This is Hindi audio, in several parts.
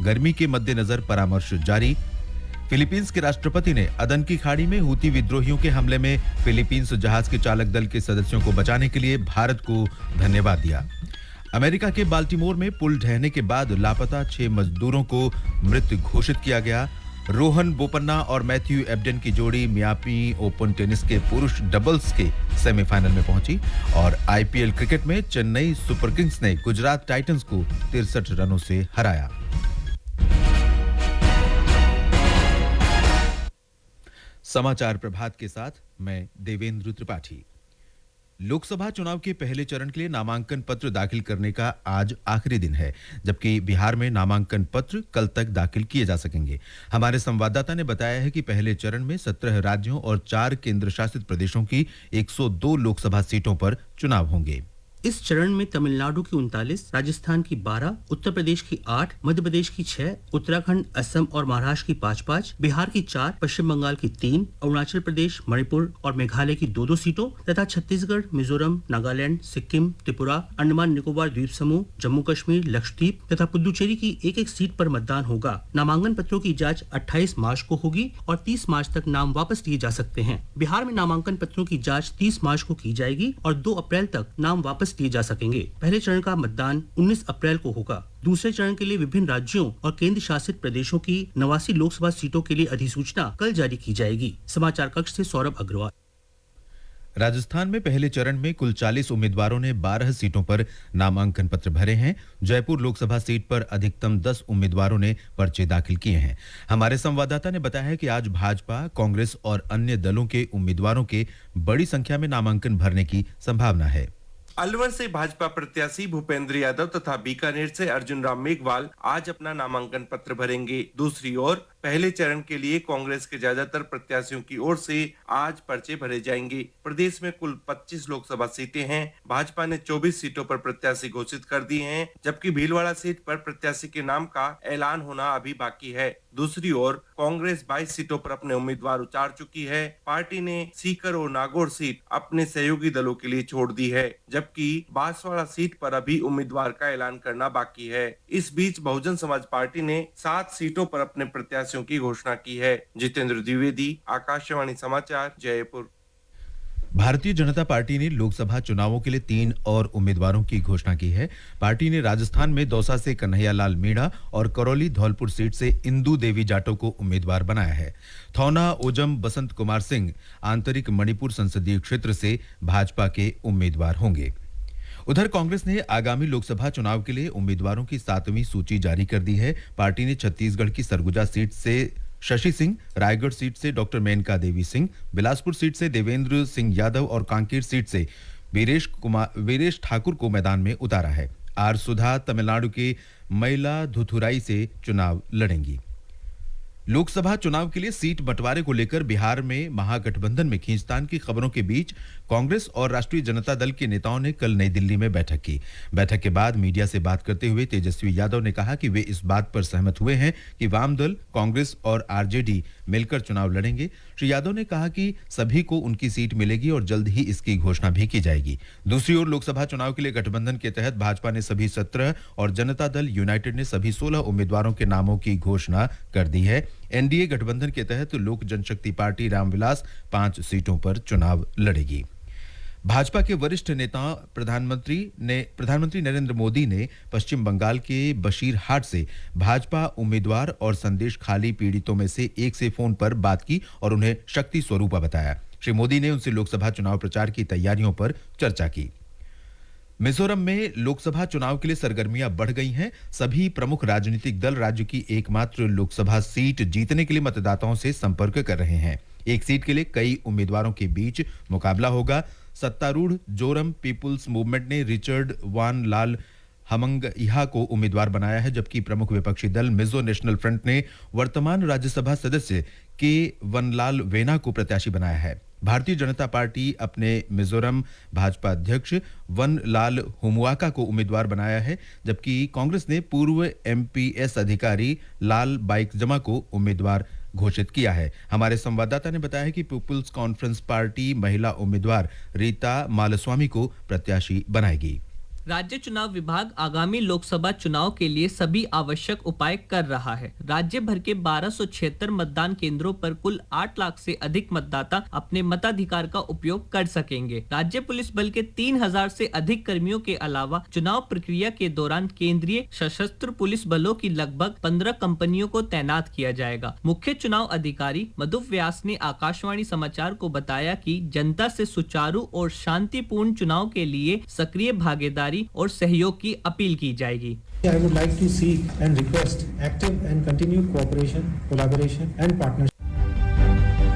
गर्मी के मद्देनजर परामर्श जारी। फिलीपींस के राष्ट्रपति ने अदन की खाड़ी में हूती विद्रोहियों के हमले में फिलीपींस जहाज के चालक दल के सदस्यों को बचाने के लिए भारत को धन्यवाद दिया। अमेरिका के बाल्टीमोर में पुल ढहने के बाद लापता 6 मजदूरों को मृत घोषित किया गया। रोहन बोपन्ना और मैथ्यू एबडन की जोड़ी मियामी ओपन टेनिस के पुरुष डबल्स के सेमीफाइनल में पहुंची। और आईपीएल क्रिकेट में चेन्नई सुपर किंग्स ने गुजरात टाइटंस को 63 रनों से हराया। समाचार प्रभात के साथ मैं देवेंद्र त्रिपाठी। लोकसभा चुनाव के पहले चरण के लिए नामांकन पत्र दाखिल करने का आज आखिरी दिन है, जबकि बिहार में नामांकन पत्र कल तक दाखिल किए जा सकेंगे। हमारे संवाददाता ने बताया है कि पहले चरण में 17 राज्यों और 4 केंद्र शासित प्रदेशों की 102 लोकसभा सीटों पर चुनाव होंगे। इस चरण में तमिलनाडु की 39, राजस्थान की 12, उत्तर प्रदेश की 8, मध्य प्रदेश की 6, उत्तराखंड, असम और महाराष्ट्र की 5-5, बिहार की 4, पश्चिम बंगाल की 3, अरुणाचल प्रदेश, मणिपुर और मेघालय की 2-2 सीटों तथा छत्तीसगढ़, मिजोरम, नागालैंड, सिक्किम, त्रिपुरा, अंडमान निकोबार द्वीप समूह, जम्मू कश्मीर, लक्षद्वीप तथा पुदुचेरी की 1-1 सीट पर मतदान होगा। नामांकन पत्रों की जाँच 28 मार्च को होगी और 30 मार्च तक नाम वापस लिए जा सकते हैं। बिहार में नामांकन पत्रों की जाँच 30 मार्च को की जाएगी और 2 अप्रैल तक नाम वापस लिए जा सकेंगे। पहले चरण का मतदान 19 अप्रैल को होगा। दूसरे चरण के लिए विभिन्न राज्यों और केंद्र शासित प्रदेशों की 89 लोकसभा सीटों के लिए अधिसूचना कल जारी की जाएगी। समाचार कक्ष से सौरभ अग्रवाल। राजस्थान में पहले चरण में कुल 40 उम्मीदवारों ने 12 सीटों पर नामांकन पत्र भरे हैं। जयपुर लोकसभा सीट पर अधिकतम 10 उम्मीदवारों ने पर्चे दाखिल किए हैं। हमारे संवाददाता ने बताया है कि आज भाजपा, कांग्रेस और अन्य दलों के उम्मीदवारों के बड़ी संख्या में नामांकन भरने की संभावना है। अलवर से भाजपा प्रत्याशी भूपेंद्र यादव तथा बीकानेर से अर्जुन राम मेघवाल आज अपना नामांकन पत्र भरेंगे। दूसरी ओर पहले चरण के लिए कांग्रेस के ज्यादातर प्रत्याशियों की ओर से आज पर्चे भरे जाएंगे। प्रदेश में कुल 25 लोकसभा सीटें हैं। भाजपा ने 24 सीटों पर प्रत्याशी घोषित कर दिए हैं, जबकि भीलवाड़ा सीट पर प्रत्याशी के नाम का ऐलान होना अभी बाकी है। दूसरी ओर कांग्रेस 22 सीटों पर अपने उम्मीदवार उतार चुकी है। पार्टी ने सीकर और नागौर सीट अपने सहयोगी दलों के लिए छोड़ दी है, जबकि बांसवाड़ा सीट पर अभी उम्मीदवार का ऐलान करना बाकी है। इस बीच बहुजन समाज पार्टी ने 7 सीटों पर अपने प्रत्याशियों की घोषणा की है। जितेंद्र द्विवेदी, आकाशवाणी समाचार, जयपुर। भारतीय जनता पार्टी ने लोकसभा चुनावों के लिए 3 और उम्मीदवारों की घोषणा की है। पार्टी ने राजस्थान में दौसा से कन्हैयालाल मीणा और करौली धौलपुर सीट से इंदु देवी जाटव को उम्मीदवार बनाया है। थौना ओजम बसंत कुमार सिंह आंतरिक मणिपुर संसदीय क्षेत्र से भाजपा के उम्मीदवार होंगे। उधर कांग्रेस ने आगामी लोकसभा चुनाव के लिए उम्मीदवारों की 7वीं सूची जारी कर दी है। पार्टी ने छत्तीसगढ़ की सरगुजा सीट से शशि सिंह, रायगढ़ सीट से डॉक्टर मेनका देवी सिंह, बिलासपुर सीट से देवेंद्र सिंह यादव और कांकेर सीट से वीरेश ठाकुर को मैदान में उतारा है। आर सुधा तमिलनाडु के मयिलादुथुराई से चुनाव लड़ेंगी। लोकसभा चुनाव के लिए सीट बंटवारे को लेकर बिहार में महागठबंधन में खींचतान की खबरों के बीच कांग्रेस और राष्ट्रीय जनता दल के नेताओं ने कल नई दिल्ली में बैठक की। बैठक के बाद मीडिया से बात करते हुए तेजस्वी यादव ने कहा कि वे इस बात पर सहमत हुए हैं कि वाम दल, कांग्रेस और आरजेडी मिलकर चुनाव लड़ेंगे। श्री यादव ने कहा कि सभी को उनकी सीट मिलेगी और जल्द ही इसकी घोषणा भी की जाएगी। दूसरी ओर लोकसभा चुनाव के लिए गठबंधन के तहत भाजपा ने सभी 17 और जनता दल यूनाइटेड ने सभी 16 उम्मीदवारों के नामों की घोषणा कर दी है। एनडीए गठबंधन के तहत लोक जनशक्ति पार्टी रामविलास 5 सीटों पर चुनाव लड़ेगी। भाजपा के वरिष्ठ नेता प्रधानमंत्री नरेंद्र मोदी ने पश्चिम बंगाल के बशीरहाट से भाजपा उम्मीदवार और संदेश खाली पीड़ितों में से एक से फोन पर बात की और उन्हें शक्ति स्वरूपा बताया। श्री मोदी ने उनसे लोकसभा चुनाव प्रचार की तैयारियों पर चर्चा की। मिजोरम में लोकसभा चुनाव के लिए सरगर्मियां बढ़ गई हैं। सभी प्रमुख राजनीतिक दल राज्य की एकमात्र लोकसभा सीट जीतने के लिए मतदाताओं से संपर्क कर रहे हैं। एक सीट के लिए कई उम्मीदवारों के बीच मुकाबला होगा। सत्तारूढ़ जोरम पीपुल्स मूवमेंट ने रिचर्ड वान लाल हमंगइहा को उम्मीदवार बनाया है, जबकि प्रमुख विपक्षी दल मिजो नेशनल फ्रंट ने वर्तमान राज्यसभा सदस्य के वनलाल वेना को प्रत्याशी बनाया है। भारतीय जनता पार्टी अपने मिजोरम भाजपा अध्यक्ष वनलाल हुमुआका को उम्मीदवार बनाया है, जबकि कांग्रेस ने पूर्व एमपीएस अधिकारी लाल बाइकजमा को उम्मीदवार घोषित किया है। हमारे संवाददाता ने बताया कि पीपुल्स कॉन्फ्रेंस पार्टी महिला उम्मीदवार रीता मालस्वामी को प्रत्याशी बनाएगी। राज्य चुनाव विभाग आगामी लोकसभा चुनाव के लिए सभी आवश्यक उपाय कर रहा है। राज्य भर के 1276 मतदान केंद्रों पर कुल 8 लाख से अधिक मतदाता अपने मताधिकार का उपयोग कर सकेंगे। राज्य पुलिस बल के 3000 से अधिक कर्मियों के अलावा चुनाव प्रक्रिया के दौरान केंद्रीय सशस्त्र पुलिस बलों की लगभग 15 कंपनियों को तैनात किया जाएगा। मुख्य चुनाव अधिकारी मधु व्यास ने आकाशवाणी समाचार को बताया कि जनता से सुचारू और शांतिपूर्ण चुनाव के लिए सक्रिय भागीदारी और सहयोग की अपील की जाएगी। I would like to seek and request active and continued cooperation, collaboration and partnership.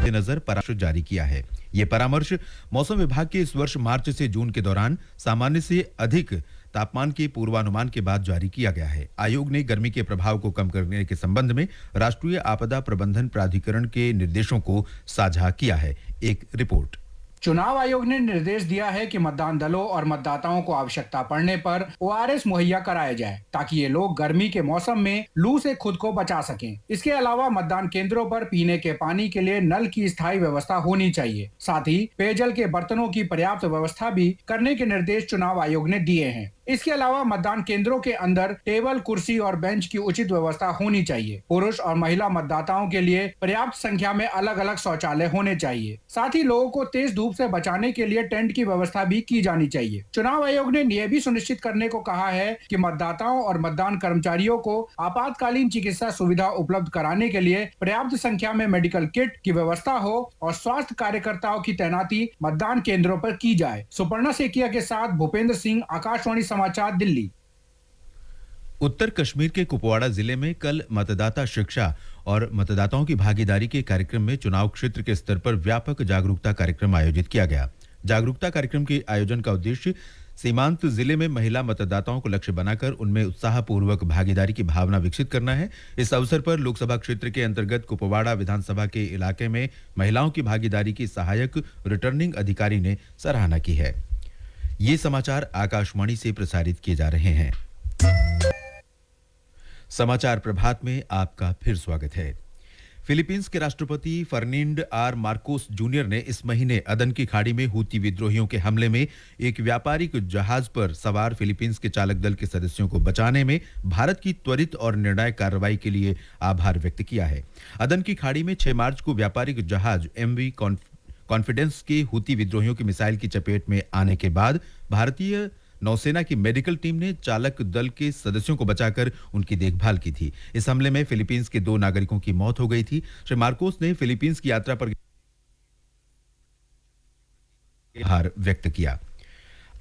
नजर परामर्श जारी किया है। ये परामर्श मौसम विभाग के इस वर्ष मार्च से जून के दौरान सामान्य से अधिक तापमान के पूर्वानुमान के बाद जारी किया गया है। आयोग ने गर्मी के प्रभाव को कम करने के संबंध में राष्ट्रीय आपदा प्रबंधन प्राधिकरण के निर्देशों को साझा किया है। एक रिपोर्ट। चुनाव आयोग ने निर्देश दिया है कि मतदान दलों और मतदाताओं को आवश्यकता पड़ने पर ORS मुहैया कराया जाए ताकि ये लोग गर्मी के मौसम में लू से खुद को बचा सकें। इसके अलावा मतदान केंद्रों पर पीने के पानी के लिए नल की स्थायी व्यवस्था होनी चाहिए। साथ ही पेयजल के बर्तनों की पर्याप्त व्यवस्था भी करने के निर्देश चुनाव आयोग ने दिए हैं। इसके अलावा मतदान केंद्रों के अंदर टेबल, कुर्सी और बेंच की उचित व्यवस्था होनी चाहिए। पुरुष और महिला मतदाताओं के लिए पर्याप्त संख्या में अलग अलग शौचालय होने चाहिए। साथ ही लोगों को तेज धूप से बचाने के लिए टेंट की व्यवस्था भी की जानी चाहिए। चुनाव आयोग ने यह भी सुनिश्चित करने को कहा है कि मतदाताओं और मतदान कर्मचारियों को आपातकालीन चिकित्सा सुविधा उपलब्ध कराने के लिए पर्याप्त संख्या में मेडिकल किट की व्यवस्था हो और स्वास्थ्य कार्यकर्ताओं की तैनाती मतदान केंद्रों पर की जाए। सुपर्णा सेकिया के साथ भूपेंद्र सिंह, आकाशवाणी समाचार, दिल्ली। उत्तर कश्मीर के कुपवाड़ा जिले में कल मतदाता शिक्षा और मतदाताओं की भागीदारी के कार्यक्रम में चुनाव क्षेत्र के स्तर पर व्यापक जागरूकता कार्यक्रम आयोजित किया गया। जागरूकता कार्यक्रम के आयोजन का उद्देश्य सीमांत जिले में महिला मतदाताओं को लक्ष्य बनाकर उनमें उत्साहपूर्वक भागीदारी की भावना विकसित करना है। इस अवसर पर लोकसभा क्षेत्र के अंतर्गत कुपवाड़ा विधानसभा के इलाके में महिलाओं की भागीदारी की सहायक रिटर्निंग अधिकारी ने सराहना की है। ये समाचार आकाशवाणी से प्रसारित किए जा रहे हैं। समाचार प्रभात में आपका फिर स्वागत है। फिलीपींस के राष्ट्रपति फर्निंड आर मार्कोस जूनियर ने इस महीने अदन की खाड़ी में हूती विद्रोहियों के हमले में एक व्यापारिक जहाज पर सवार फिलीपींस के चालक दल के सदस्यों को बचाने में भारत की त्वरित और निर्णायक कार्रवाई के लिए आभार व्यक्त किया है। अदन की खाड़ी में 6 मार्च को व्यापारिक जहाज MV कॉन्फिडेंस के हूती विद्रोहियों की मिसाइल की चपेट में आने के बाद भारतीय नौसेना की मेडिकल टीम ने चालक दल के सदस्यों को बचाकर उनकी देखभाल की थी। इस हमले में फिलीपींस के 2 नागरिकों की मौत हो गई थी। श्री मार्कोस ने फिलीपींस की यात्रा पर आभार व्यक्त किया।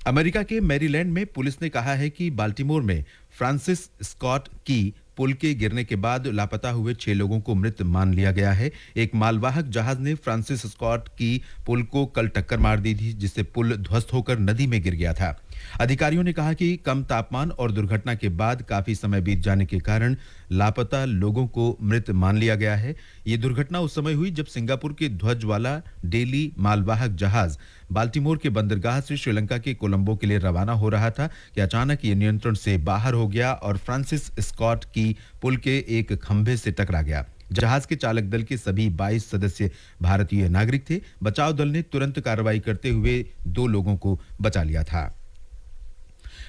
अमेरिका के मैरीलैंड में पुलिस ने कहा है कि बाल्टीमोर में फ्रांसिस स्कॉट की पुल के गिरने के बाद लापता हुए 6 लोगों को मृत मान लिया गया है। एक मालवाहक जहाज ने फ्रांसिस स्कॉट की पुल को कल टक्कर मार दी थी, जिससे पुल ध्वस्त होकर नदी में गिर गया था। अधिकारियों ने कहा कि कम तापमान और दुर्घटना के बाद काफी समय बीत जाने के कारण लापता लोगों को मृत मान लिया गया है। ये दुर्घटना उस समय हुई जब सिंगापुर के ध्वज वाला डेली मालवाहक जहाज बाल्टीमोर के बंदरगाह से श्रीलंका के कोलंबो के लिए रवाना हो रहा था कि अचानक ये नियंत्रण से बाहर हो गया और फ्रांसिस स्कॉट की पुल के एक खंभे से टकरा गया। जहाज के चालक दल के सभी 22 सदस्य भारतीय नागरिक थे। बचाव दल ने तुरंत कार्रवाई करते हुए 2 लोगों को बचा लिया था।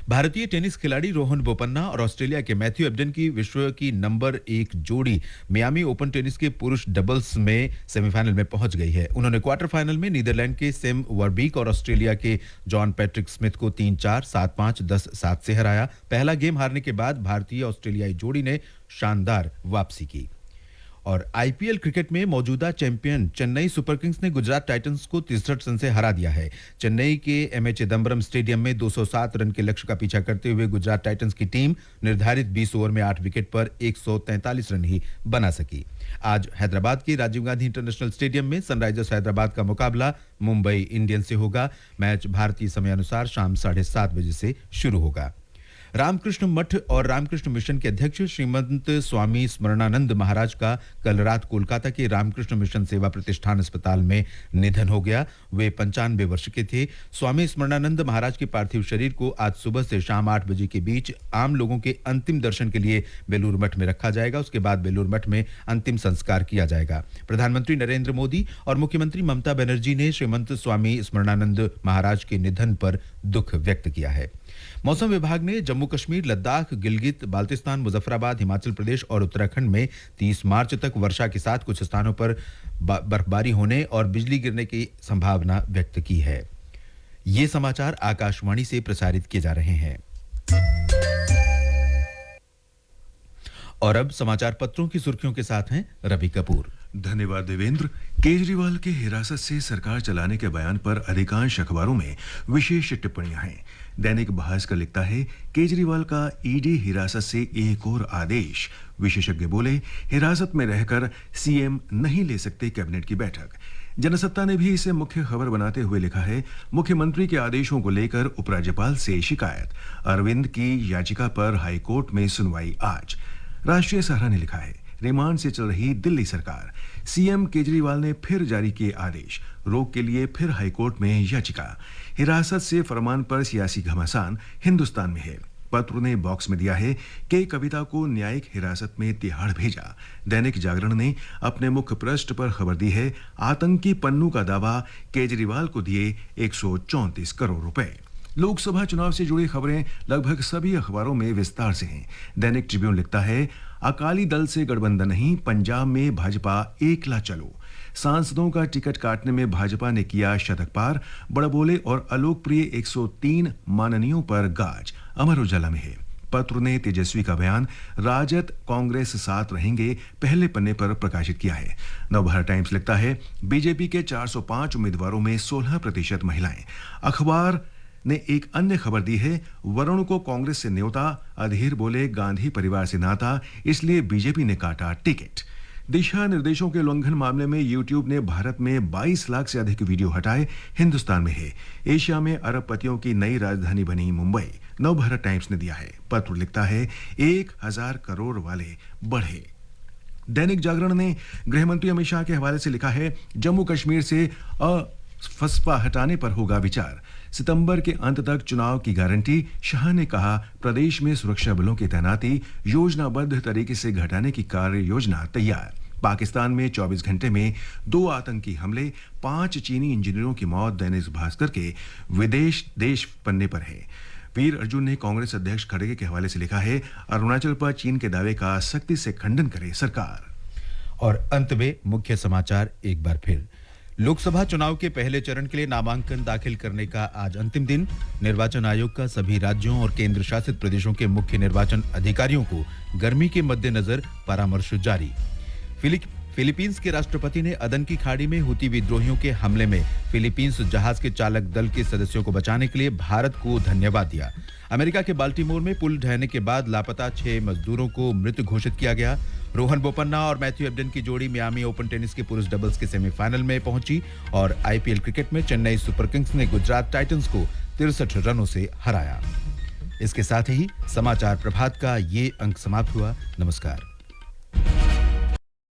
भारतीय टेनिस खिलाड़ी रोहन बोपन्ना और ऑस्ट्रेलिया के मैथ्यू एबडन की विश्व की नंबर 1 जोड़ी मियामी ओपन टेनिस के पुरुष डबल्स में सेमीफाइनल में पहुंच गई है। उन्होंने क्वार्टर फाइनल में नीदरलैंड के सेम वर्बीक और ऑस्ट्रेलिया के जॉन पैट्रिक स्मिथ को 3-4, 7-5, 10-7 से हराया। पहला गेम हारने के बाद भारतीय ऑस्ट्रेलियाई जोड़ी ने शानदार वापसी की। और आईपीएल क्रिकेट में मौजूदा चैंपियन चेन्नई सुपर किंग्स ने गुजरात टाइटंस को 63 रन से हरा दिया है। चेन्नई के एमए चिदंबरम स्टेडियम में 207 रन के लक्ष्य का पीछा करते हुए गुजरात टाइटंस की टीम निर्धारित 20 ओवर में 8 विकेट पर 143 रन ही बना सकी। आज हैदराबाद के राजीव गांधी इंटरनेशनल स्टेडियम में सनराइजर्स हैदराबाद का मुकाबला मुंबई इंडियंस से होगा। मैच भारतीय समय अनुसार शाम 7:30 बजे से शुरू होगा। रामकृष्ण मठ और रामकृष्ण मिशन के अध्यक्ष श्रीमंत स्वामी स्मरणानंद महाराज का कल रात कोलकाता के रामकृष्ण मिशन सेवा प्रतिष्ठान अस्पताल में निधन हो गया। वे 95 वर्ष के थे। स्वामी स्मरणानंद महाराज के पार्थिव शरीर को आज सुबह से शाम 8 बजे के बीच आम लोगों के अंतिम दर्शन के लिए बेलूर मठ में रखा जाएगा। उसके बाद बेलूर मठ में अंतिम संस्कार किया जाएगा। प्रधानमंत्री नरेंद्र मोदी और मुख्यमंत्री ममता बनर्जी ने श्रीमंत स्वामी स्मरणानंद महाराज के निधन पर दुख व्यक्त किया है। मौसम विभाग ने जम्मू कश्मीर, लद्दाख, गिलगित, बाल्टिस्तान, मुजफ्फराबाद, हिमाचल प्रदेश और उत्तराखंड में 30 मार्च तक वर्षा के साथ कुछ स्थानों पर बर्फबारी होने और बिजली गिरने की संभावना व्यक्त की है। ये समाचार आकाशवाणी से प्रसारित किए जा रहे हैं। और अब समाचार पत्रों की सुर्खियों के साथ हैं रवि कपूर। धन्यवाद देवेंद्र। केजरीवाल के हिरासत से सरकार चलाने के बयान पर अधिकांश अखबारों में विशेष टिप्पणियां हैं। दैनिक भास्कर लिखता है, केजरीवाल का ईडी हिरासत से एक और आदेश। विशेषज्ञ बोले, हिरासत में रहकर सीएम नहीं ले सकते कैबिनेट की बैठक। जनसत्ता ने भी इसे मुख्य खबर बनाते हुए लिखा है, मुख्यमंत्री के आदेशों को लेकर उपराज्यपाल से शिकायत। अरविंद की याचिका पर हाईकोर्ट में सुनवाई आज। राष्ट्रीय सहारा ने लिखा है, रिमांड से चल रही दिल्ली सरकार, सीएम केजरीवाल ने फिर जारी किए आदेश, रोक के लिए फिर हाईकोर्ट में याचिका। हिरासत से फरमान पर सियासी घमासान हिंदुस्तान में है। पत्र ने बॉक्स में दिया है कि कविता को न्यायिक हिरासत में तिहाड़ भेजा। दैनिक जागरण ने अपने मुख्य पृष्ठ पर खबर दी है, आतंकी पन्नू का दावा, केजरीवाल को दिए 134 करोड़ रुपए। लोकसभा चुनाव से जुड़ी खबरें लगभग सभी अखबारों में विस्तार से हैं। दैनिक ट्रिब्यून लिखता है, अकाली दल से गठबंधन नहीं, पंजाब में भाजपा एकला चलो। सांसदों का टिकट काटने में भाजपा ने किया शतक पार। बड़बोले और अलोकप्रिय 103 माननीयों पर गाज। अमर उजाला में है, पत्र ने तेजस्वी का बयान, राजद कांग्रेस साथ रहेंगे, पहले पन्ने पर प्रकाशित किया है। नवभारत टाइम्स लिखता है, बीजेपी के 405 उम्मीदवारों में 16% महिलाएं। अखबार ने एक अन्य खबर दी है, वरुण को कांग्रेस से न्योता, अधीर बोले गांधी परिवार से नाता, इसलिए बीजेपी ने काटा टिकट। दिशा निर्देशों के उल्लंघन मामले में यूट्यूब ने भारत में 22 लाख से अधिक वीडियो हटाए। हिंदुस्तान में है, एशिया में अरबपतियों की नई राजधानी बनी मुंबई। नवभारत टाइम्स ने दिया है, पत्र लिखता है, 1000 करोड़ वाले बढ़े। दैनिक जागरण ने गृहमंत्री अमित शाह के हवाले से लिखा है, जम्मू कश्मीर से फसपा हटाने पर होगा विचार। सितंबर के अंत तक चुनाव की गारंटी। शाह ने कहा, प्रदेश में सुरक्षा बलों की तैनाती योजनाबद्ध तरीके से घटाने की कार्य योजना तैयार। पाकिस्तान में 24 घंटे में 2 आतंकी हमले, 5 चीनी इंजीनियरों की मौत। दैनिक भास्कर के विदेश देश पन्ने पर है। वीर अर्जुन ने कांग्रेस अध्यक्ष खड़गे के हवाले से लिखा है, अरुणाचल पर चीन के दावे का सख्ती से खंडन करे सरकार। और अंत में मुख्य समाचार एक बार फिर। लोकसभा चुनाव के पहले चरण के लिए नामांकन दाखिल करने का आज अंतिम दिन। निर्वाचन आयोग का सभी राज्यों और केंद्र शासित प्रदेशों के मुख्य निर्वाचन अधिकारियों को गर्मी के मद्देनजर परामर्श जारी। फिलीपींस के राष्ट्रपति ने अदन की खाड़ी में हुती विद्रोहियों के हमले में फिलीपींस जहाज के चालक दल के सदस्यों को बचाने के लिए भारत को धन्यवाद दिया। अमेरिका के बाल्टीमोर में पुल ढहने के बाद लापता 6 मजदूरों को मृत घोषित किया गया। रोहन बोपन्ना और मैथ्यू एबडन की जोड़ी मियामी ओपन टेनिस के पुरुष डबल्स के सेमीफाइनल में पहुंची। और आईपीएल क्रिकेट में चेन्नई सुपर किंग्स ने गुजरात टाइटंस को 63 रनों से हराया। इसके साथ ही समाचार प्रभात का ये अंक समाप्त हुआ। नमस्कार।